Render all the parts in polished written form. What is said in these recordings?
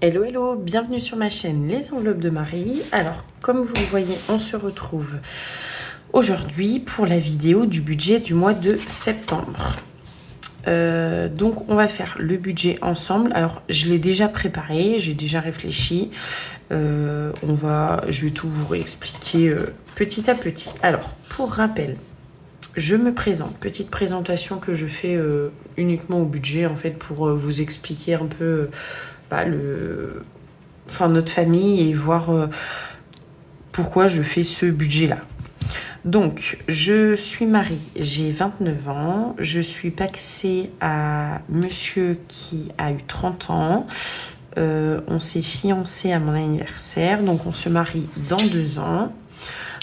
Hello, hello, bienvenue sur ma chaîne Les Enveloppes de Marie. Alors, comme vous le voyez, on se retrouve aujourd'hui pour la vidéo du budget du mois de septembre. Donc, on va faire le budget ensemble. Alors, je l'ai déjà préparé, j'ai déjà réfléchi. Je vais tout vous réexpliquer petit à petit. Alors, pour rappel, je me présente. Petite présentation que je fais uniquement au budget, en fait, pour vous expliquer un peu... notre famille et voir pourquoi je fais ce budget-là. Donc, je suis Marie, j'ai 29 ans, je suis pacsée à monsieur qui a eu 30 ans. On s'est fiancés à mon anniversaire, donc on se marie dans 2 ans.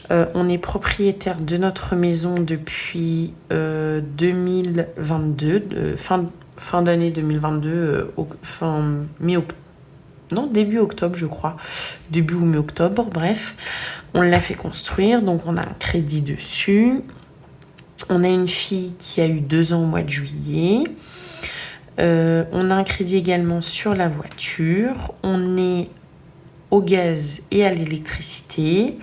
On est propriétaire de notre maison depuis 2022, fin d'année 2022, mi-octobre. Non, début octobre, je crois. Début ou mi-octobre, bref. On l'a fait construire, donc on a un crédit dessus. On a une fille qui a eu 2 ans au mois de juillet. On a un crédit également sur la voiture. On est au gaz et à l'électricité.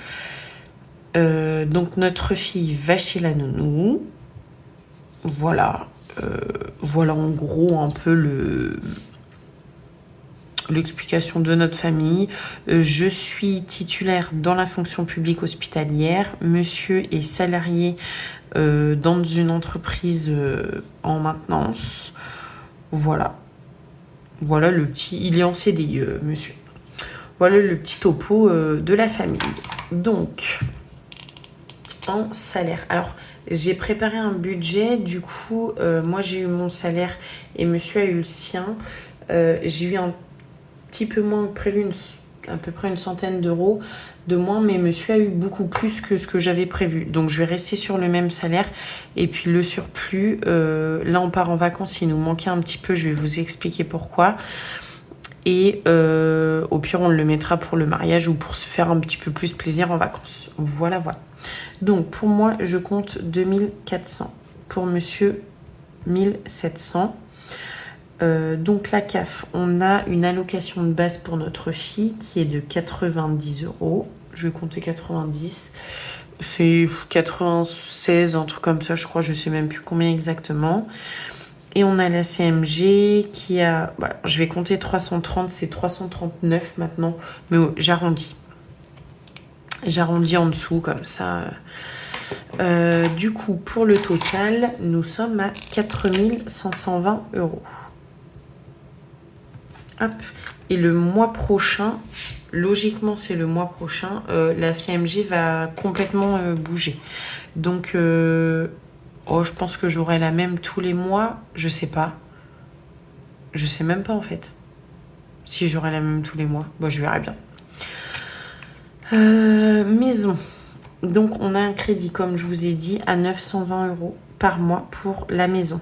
Donc notre fille va chez la nounou. Voilà. Voilà en gros un peu l'explication de notre famille. Je suis titulaire dans la fonction publique hospitalière. Monsieur est salarié dans une entreprise en maintenance. Voilà. Voilà le petit... Il est en CDI, monsieur. Voilà le petit topo de la famille. Donc, en salaire. Alors, j'ai préparé un budget. Du coup, moi, j'ai eu mon salaire et monsieur a eu le sien. J'ai eu un petit peu moins prévu, à peu près une centaine d'euros de moins, mais monsieur a eu beaucoup plus que ce que j'avais prévu. Donc je vais rester sur le même salaire. Et puis le surplus, là on part en vacances, il nous manquait un petit peu, je vais vous expliquer pourquoi. Et au pire on le mettra pour le mariage ou pour se faire un petit peu plus plaisir en vacances. Voilà, voilà. Donc pour moi je compte 2400. Pour monsieur 1700. Donc la CAF, on a une allocation de base pour notre fille qui est de 90 euros. Je vais compter 90. C'est 96, un truc comme ça, je crois. Je sais même plus combien exactement. Et on a la CMG qui a... je vais compter 330, c'est 339 maintenant. Mais j'arrondis. J'arrondis en dessous comme ça. Du coup, pour le total, nous sommes à 4520 euros. Hop. Et le mois prochain, logiquement c'est le mois prochain, la CMG va complètement bouger. Donc, je pense que j'aurai la même tous les mois. Je sais pas. Je sais même pas en fait. Si j'aurai la même tous les mois. Je verrai bien. Maison. Donc, on a un crédit, comme je vous ai dit, à 920 euros par mois pour la maison.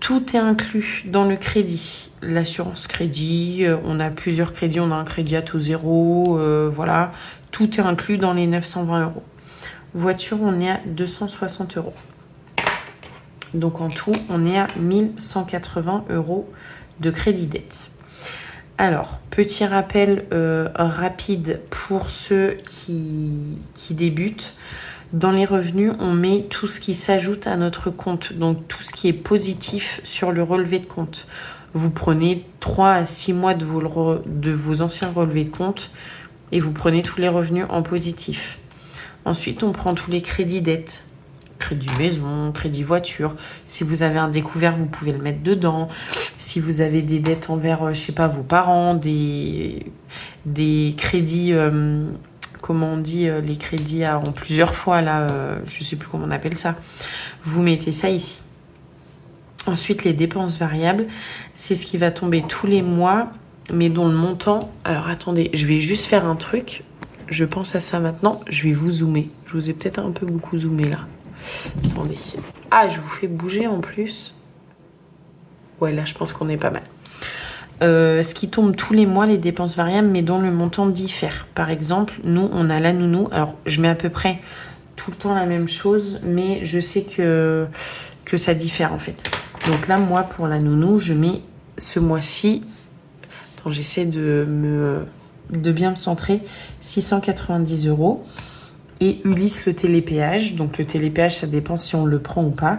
Tout est inclus dans le crédit. L'assurance crédit, on a plusieurs crédits, on a un crédit à taux zéro, voilà. Tout est inclus dans les 920 euros. Voiture, on est à 260 euros. Donc en tout, on est à 1180 euros de crédit dette. Alors, petit rappel rapide pour ceux qui débutent. Dans les revenus, on met tout ce qui s'ajoute à notre compte, donc tout ce qui est positif sur le relevé de compte. Vous prenez 3 à 6 mois de vos anciens relevés de compte et vous prenez tous les revenus en positif. Ensuite, on prend tous les crédits dettes. Crédit maison, crédit voiture. Si vous avez un découvert, vous pouvez le mettre dedans. Si vous avez des dettes envers, je sais pas, vos parents, des crédits... comment on dit, les crédits en plusieurs fois, là, je sais plus comment on appelle ça. Vous mettez ça ici. Ensuite, les dépenses variables, c'est ce qui va tomber tous les mois, mais dont le montant... Alors, attendez, je vais juste faire un truc. Je pense à ça maintenant. Je vais vous zoomer. Je vous ai peut-être un peu beaucoup zoomé, là. Attendez. Ah, je vous fais bouger en plus. Ouais, là, je pense qu'on est pas mal. Ce qui tombe tous les mois, les dépenses variables, mais dont le montant diffère. Par exemple, nous, on a la nounou. Alors, je mets à peu près tout le temps la même chose, mais je sais que ça diffère, en fait. Donc là, moi, pour la nounou, je mets ce mois-ci... quand j'essaie de bien me centrer, 690 €. Et Ulysse, le télépéage. Donc le télépéage, ça dépend si on le prend ou pas.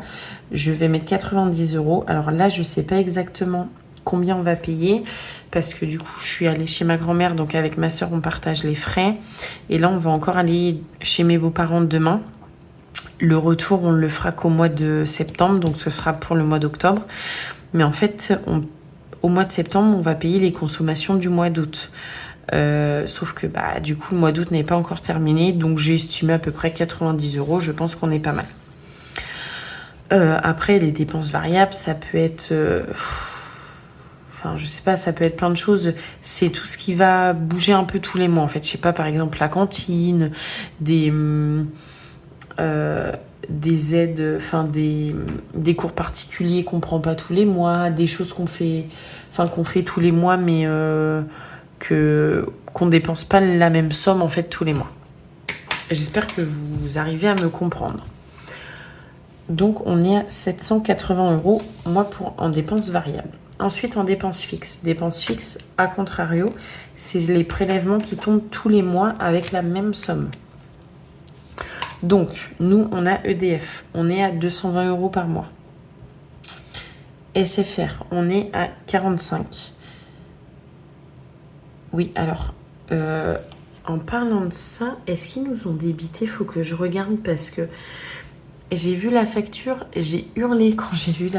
Je vais mettre 90 €. Alors là, je ne sais pas exactement combien on va payer. Parce que du coup, je suis allée chez ma grand-mère. Donc avec ma soeur, on partage les frais. Et là, on va encore aller chez mes beaux-parents demain. Le retour, on le fera qu'au mois de septembre. Donc ce sera pour le mois d'octobre. Mais en fait, au mois de septembre, on va payer les consommations du mois d'août. Sauf que du coup le mois d'août n'est pas encore terminé, donc j'ai estimé à peu près 90 €. Je pense qu'on est pas mal. Après les dépenses variables, ça peut être je sais pas, ça peut être plein de choses. C'est tout ce qui va bouger un peu tous les mois en fait. Je sais pas, par exemple la cantine, des aides, des cours particuliers qu'on prend pas tous les mois, des choses qu'on fait tous les mois, mais qu'on dépense pas la même somme en fait tous les mois. J'espère que vous arrivez à me comprendre. Donc on est à 780 € moi en dépenses variables. Ensuite en dépenses fixes. Dépenses fixes, à contrario, c'est les prélèvements qui tombent tous les mois avec la même somme. Donc nous on a EDF, on est à 220 € par mois. SFR, on est à 45. Oui, alors, en parlant de ça, est-ce qu'ils nous ont débité? Faut que je regarde parce que j'ai vu la facture, j'ai hurlé quand j'ai vu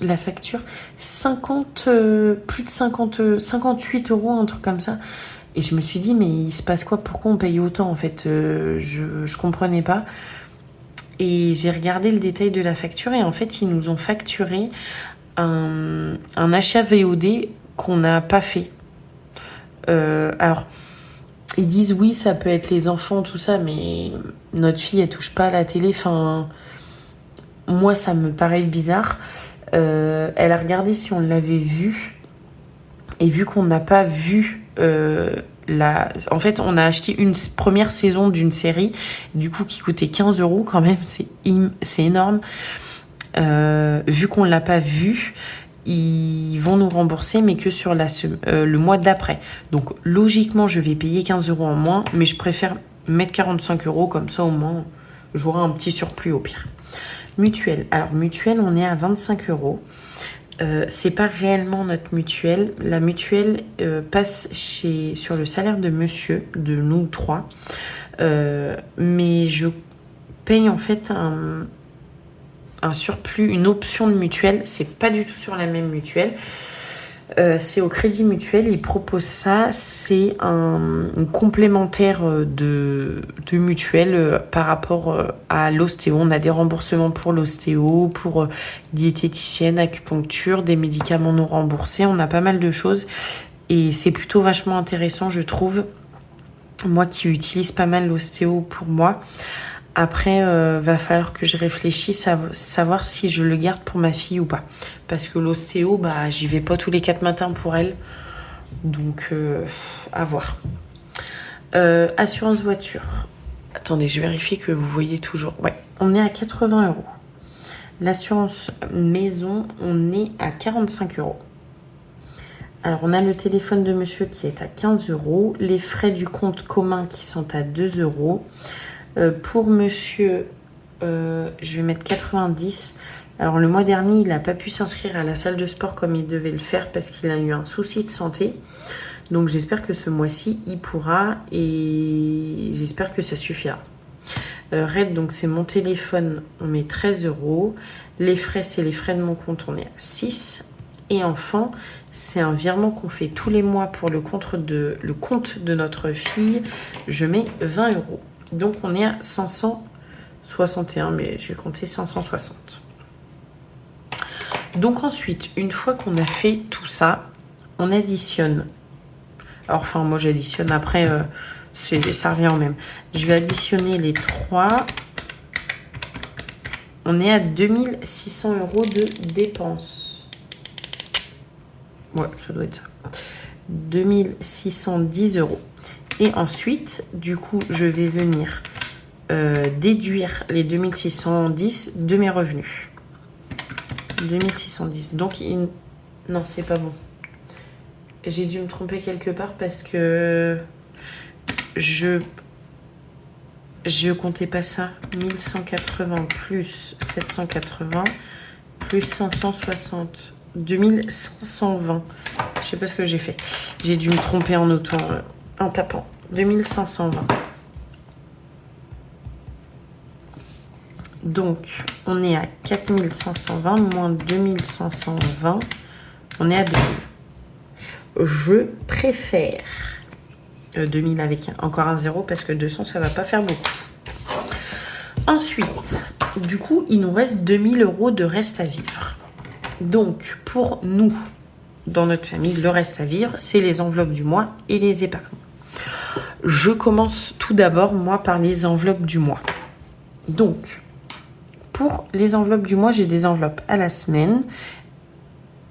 la facture. 58 €, un truc comme ça. Et je me suis dit, mais il se passe quoi? Pourquoi on paye autant en fait? Je comprenais pas. Et j'ai regardé le détail de la facture et en fait, ils nous ont facturé un achat VOD qu'on n'a pas fait. Alors, ils disent oui, ça peut être les enfants, tout ça, mais notre fille, elle touche pas à la télé. Enfin, moi, ça me paraît bizarre. Elle a regardé si on l'avait vu. Et vu qu'on n'a pas vu en fait, on a acheté une première saison d'une série, du coup, qui coûtait 15 € quand même. C'est énorme. Vu qu'on l'a pas vu, ils vont nous rembourser, mais que sur le mois d'après. Donc, logiquement, je vais payer 15 € en moins, mais je préfère mettre 45 €, comme ça, au moins, j'aurai un petit surplus au pire. Mutuelle. Alors, mutuelle, on est à 25 €. C'est pas réellement notre mutuelle. La mutuelle passe sur le salaire de monsieur, de nous trois. Mais je paye en fait un surplus, une option de mutuelle. C'est pas du tout sur la même mutuelle. C'est au Crédit Mutuel. Ils proposent ça. C'est une complémentaire de mutuelle par rapport à l'ostéo. On a des remboursements pour l'ostéo, pour diététicienne, acupuncture, des médicaments non remboursés. On a pas mal de choses. Et c'est plutôt vachement intéressant, je trouve. Moi qui utilise pas mal l'ostéo pour moi. Après, va falloir que je réfléchisse à savoir si je le garde pour ma fille ou pas. Parce que l'ostéo, j'y vais pas tous les 4 matins pour elle. Donc, à voir. Assurance voiture. Attendez, je vérifie que vous voyez toujours. Ouais, on est à 80 €. L'assurance maison, on est à 45 €. Alors, on a le téléphone de monsieur qui est à 15 €. Les frais du compte commun qui sont à 2 €. Pour monsieur, je vais mettre 90. Alors le mois dernier, il n'a pas pu s'inscrire à la salle de sport comme il devait le faire parce qu'il a eu un souci de santé. Donc j'espère que ce mois-ci, il pourra et j'espère que ça suffira. Red, donc c'est mon téléphone, on met 13 €. Les frais, c'est les frais de mon compte, on est à 6. Et enfant, c'est un virement qu'on fait tous les mois pour le compte de notre fille. Je mets 20 €. Donc, on est à 561, mais je vais compter 560. Donc, ensuite, une fois qu'on a fait tout ça, on additionne. Alors, moi, j'additionne après, ça revient au même. Je vais additionner les 3. On est à 2600 € de dépenses. Ouais, ça doit être ça. 2610 €. Et ensuite, du coup, je vais venir déduire les 2610 de mes revenus. 2610. Donc, non, c'est pas bon. J'ai dû me tromper quelque part parce que je comptais pas ça. 1180 plus 780 plus 560. 2520. Je sais pas ce que j'ai fait. J'ai dû me tromper en tapant. 2520. Donc, on est à 4520 moins 2520. On est à 2000. Je préfère 2000 avec encore un 0 parce que 200, ça va pas faire beaucoup. Ensuite, du coup, il nous reste 2000 € de reste à vivre. Donc, pour nous, dans notre famille, le reste à vivre, c'est les enveloppes du mois et les épargnes. Je commence tout d'abord, moi, par les enveloppes du mois. Donc, pour les enveloppes du mois, j'ai des enveloppes à la semaine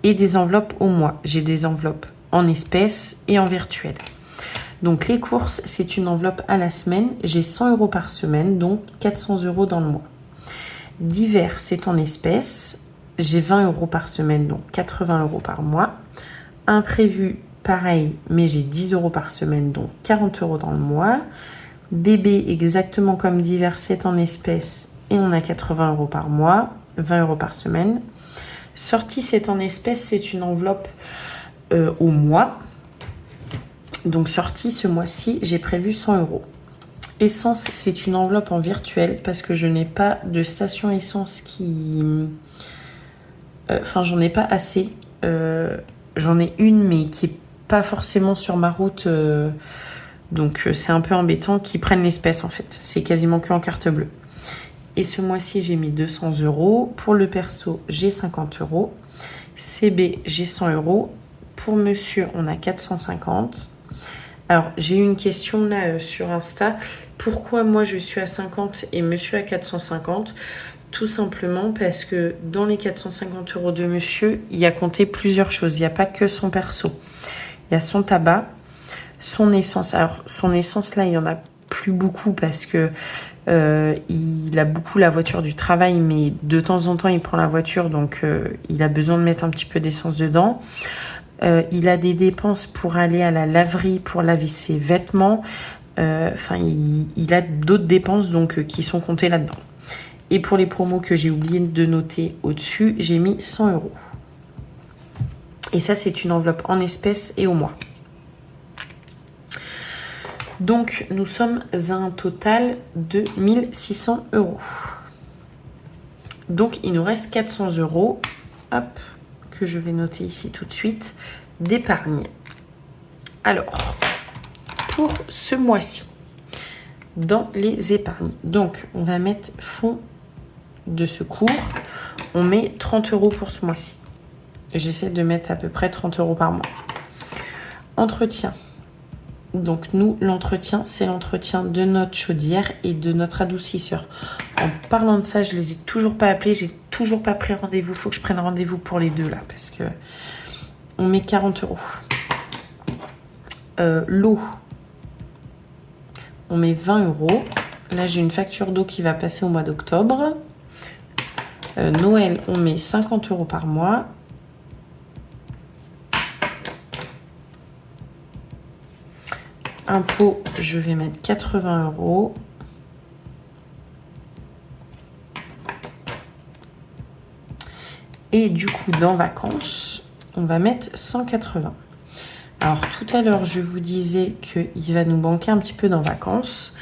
et des enveloppes au mois. J'ai des enveloppes en espèces et en virtuel. Donc, les courses, c'est une enveloppe à la semaine. J'ai 100 € par semaine, donc 400 € dans le mois. Divers, c'est en espèces. J'ai 20 € par semaine, donc 80 € par mois. Imprévu, pareil, mais j'ai 10 € par semaine, donc 40 € dans le mois. Bébé, exactement comme divers, c'est en espèces et on a 80 € par mois, 20 € par semaine. Sortie, c'est en espèces, c'est une enveloppe au mois. Donc sortie, ce mois-ci, j'ai prévu 100 €. Essence, c'est une enveloppe en virtuel parce que je n'ai pas de station essence qui... Enfin, j'en ai pas assez. J'en ai une, mais qui est pas forcément sur ma route. Donc, c'est un peu embêtant qu'ils prennent l'espèce, en fait. C'est quasiment que en carte bleue. Et ce mois-ci, j'ai mis 200 €. Pour le perso, j'ai 50 €. CB, j'ai 100 €. Pour monsieur, on a 450. Alors, j'ai eu une question là sur Insta. Pourquoi moi, je suis à 50 et monsieur à 450 ? Tout simplement parce que dans les 450 € de monsieur, il y a compté plusieurs choses. Il n'y a pas que son perso. Il y a son tabac, son essence. Alors, son essence, là, il n'y en a plus beaucoup parce que il a beaucoup la voiture du travail, mais de temps en temps, il prend la voiture, donc il a besoin de mettre un petit peu d'essence dedans. Il a des dépenses pour aller à la laverie, pour laver ses vêtements. Enfin, il a d'autres dépenses donc qui sont comptées là-dedans. Et pour les promos que j'ai oublié de noter au-dessus, j'ai mis 100 €. Et ça, c'est une enveloppe en espèces et au mois. Donc, nous sommes à un total de 1600 €. Donc, il nous reste 400 €, hop, que je vais noter ici tout de suite, d'épargne. Alors, pour ce mois-ci, dans les épargnes, donc, on va mettre fonds de secours, on met 30 € pour ce mois-ci. J'essaie de mettre à peu près 30 € par mois. Entretien. Donc nous, l'entretien, c'est l'entretien de notre chaudière et de notre adoucisseur. En parlant de ça, je les ai toujours pas appelés, j'ai toujours pas pris rendez-vous. Faut que je prenne rendez-vous pour les deux là, parce que on met 40 €. L'eau, on met 20 €. Là, j'ai une facture d'eau qui va passer au mois d'octobre. Noël, on met 50 € par mois. Impôt, je vais mettre 80 €. Et du coup, dans vacances, on va mettre 180. Alors, tout à l'heure, je vous disais qu'il va nous manquer un petit peu dans vacances.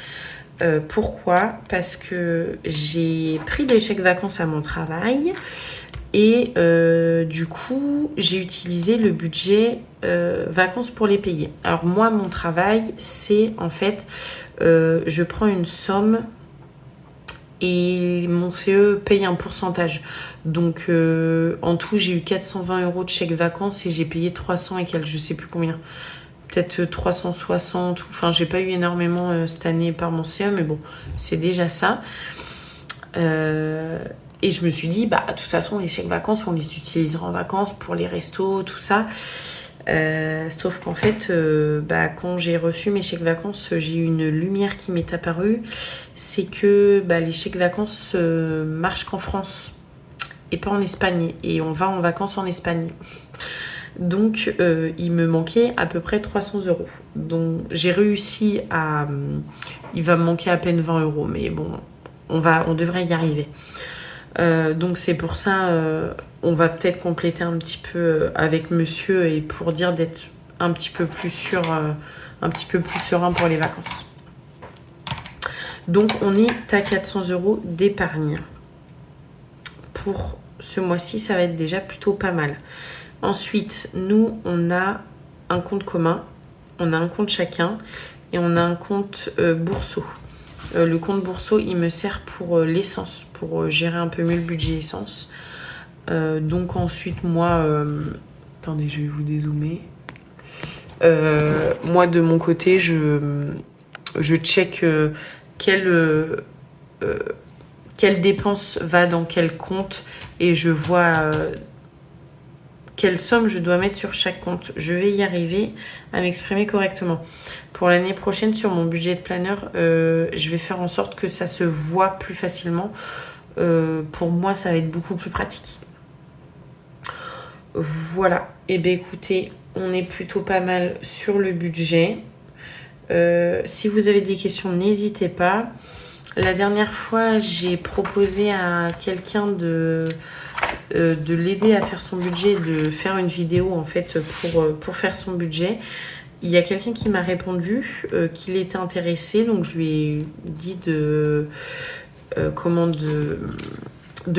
Pourquoi ? Parce que j'ai pris des chèques vacances à mon travail et du coup, j'ai utilisé le budget vacances pour les payer. Alors moi, mon travail, c'est en fait, je prends une somme et mon CE paye un pourcentage. Donc en tout, j'ai eu 420 € de chèques vacances et j'ai payé 300 et quelques, je sais plus combien. Peut-être 360, enfin j'ai pas eu énormément cette année par mon CE, mais bon, c'est déjà ça. Et je me suis dit, bah de toute façon, les chèques vacances, on les utilisera en vacances pour les restos, tout ça. Sauf qu'en fait, quand j'ai reçu mes chèques vacances, j'ai eu une lumière qui m'est apparue. C'est que les chèques vacances marchent qu'en France et pas en Espagne. Et on va en vacances en Espagne. Donc, il me manquait à peu près 300 euros. Donc, j'ai réussi à... il va me manquer à peine 20 euros, mais bon, on devrait y arriver. Donc, c'est pour ça, on va peut-être compléter un petit peu avec monsieur et pour dire d'être un petit peu plus sûr, un petit peu plus serein pour les vacances. Donc, on est à 400 euros d'épargne. Pour ce mois-ci, ça va être déjà plutôt pas mal. Ensuite, nous, on a un compte commun, on a un compte chacun et on a un compte bourseau. Le compte bourseau, il me sert pour l'essence, pour gérer un peu mieux le budget essence. Donc ensuite, moi... attendez, je vais vous dézoomer. Moi, de mon côté, je check quelle dépense va dans quel compte et je vois quelle somme je dois mettre sur chaque compte. Je vais y arriver à m'exprimer correctement. Pour l'année prochaine, sur mon budget de planeur, je vais faire en sorte que ça se voit plus facilement. Pour moi, ça va être beaucoup plus pratique. Voilà. Et bien écoutez, on est plutôt pas mal sur le budget. Si vous avez des questions, n'hésitez pas. La dernière fois, j'ai proposé à quelqu'un de l'aider à faire son budget, de faire une vidéo en fait pour faire son budget. Il y a quelqu'un qui m'a répondu qu'il était intéressé, donc je lui ai dit de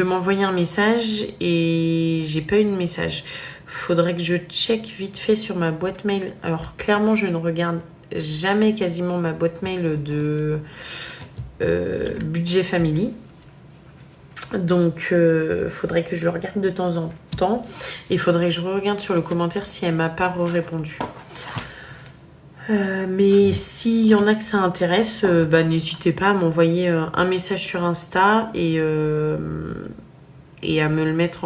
m'envoyer un message et j'ai pas eu de message. Faudrait que je check vite fait sur ma boîte mail. Alors clairement, je ne regarde jamais quasiment ma boîte mail de budget family. Donc, faudrait que je le regarde de temps en temps. Et faudrait que je regarde sur le commentaire si elle m'a pas répondu. Mais s'il y en a que ça intéresse, n'hésitez pas à m'envoyer un message sur Insta et à me le mettre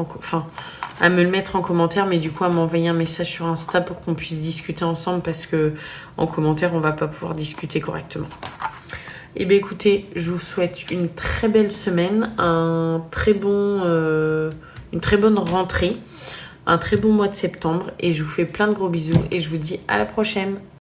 à me le mettre en commentaire, mais du coup à m'envoyer un message sur Insta pour qu'on puisse discuter ensemble parce que en commentaire on va pas pouvoir discuter correctement. Et bien écoutez, je vous souhaite une très belle semaine, une très bonne rentrée, un très bon mois de septembre et je vous fais plein de gros bisous et je vous dis à la prochaine.